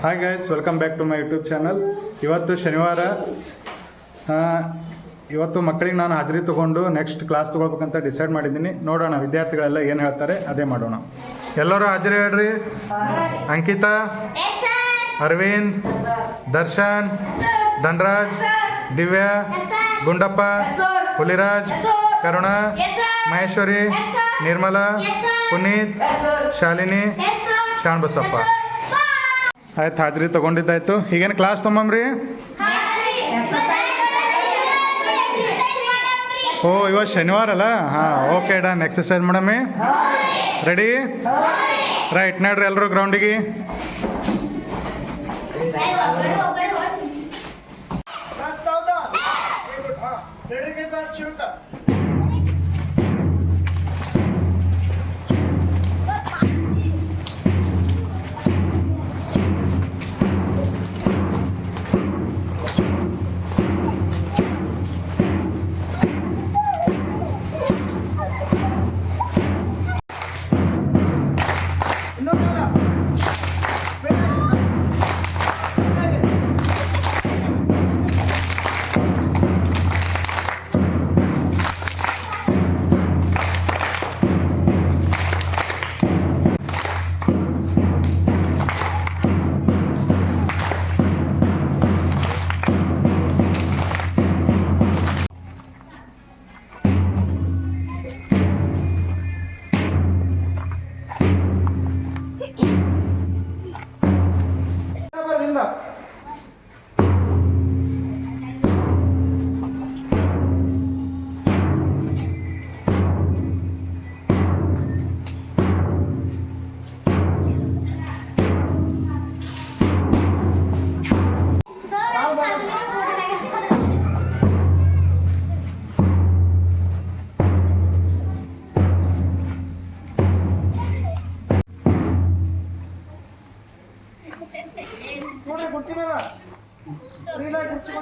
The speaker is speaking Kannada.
Hi guys, welcome back to my YouTube channel. ಇವತ್ತು ಶನಿವಾರ. ಇವತ್ತು ಮಕ್ಕಳಿಗೆ ನಾನು ಹಾಜರಿ ತೊಗೊಂಡು ನೆಕ್ಸ್ಟ್ ಕ್ಲಾಸ್ ತೊಗೊಳ್ಬೇಕಂತ ಡಿಸೈಡ್ ಮಾಡಿದ್ದೀನಿ. ನೋಡೋಣ ವಿದ್ಯಾರ್ಥಿಗಳೆಲ್ಲ ಏನು ಹೇಳ್ತಾರೆ, ಅದೇ ಮಾಡೋಣ. ಎಲ್ಲರೂ ಹಾಜರಿ ಹೇಳ್ರಿ. ಅಂಕಿತಾ, ಅರವಿಂದ್, ದರ್ಶನ್, ಧನ್ರಾಜ್, ದಿವ್ಯಾ, ಗುಂಡಪ್ಪ, ಹುಲಿರಾಜ್, ಕರುಣ, ಮಹೇಶ್ವರಿ, ನಿರ್ಮಲಾ, ಪುನೀತ್, ಶಾಲಿನಿ, ಶಾಣಬಸಪ್ಪ. ಆಯ್ತು, ಹಾಜರಿ ತೊಗೊಂಡಿದ್ದಾಯ್ತು. ಈಗೇನು ಕ್ಲಾಸ್ ತೊಗೊಂಬ್ರಿ? ಓ, ಇವತ್ತು ಶನಿವಾರ ಅಲ್ಲ? ಹಾಂ, ಓಕೆ ಡನ್. ಎಕ್ಸಸೈಸ್ ಮಾಡಮ್ಮಿ. ರೆಡಿ? ರೈಟ್, ನಡ್ರಿ ಎಲ್ಲರೂ ಗ್ರೌಂಡಿಗೆ. ಕುರ್ಚಿ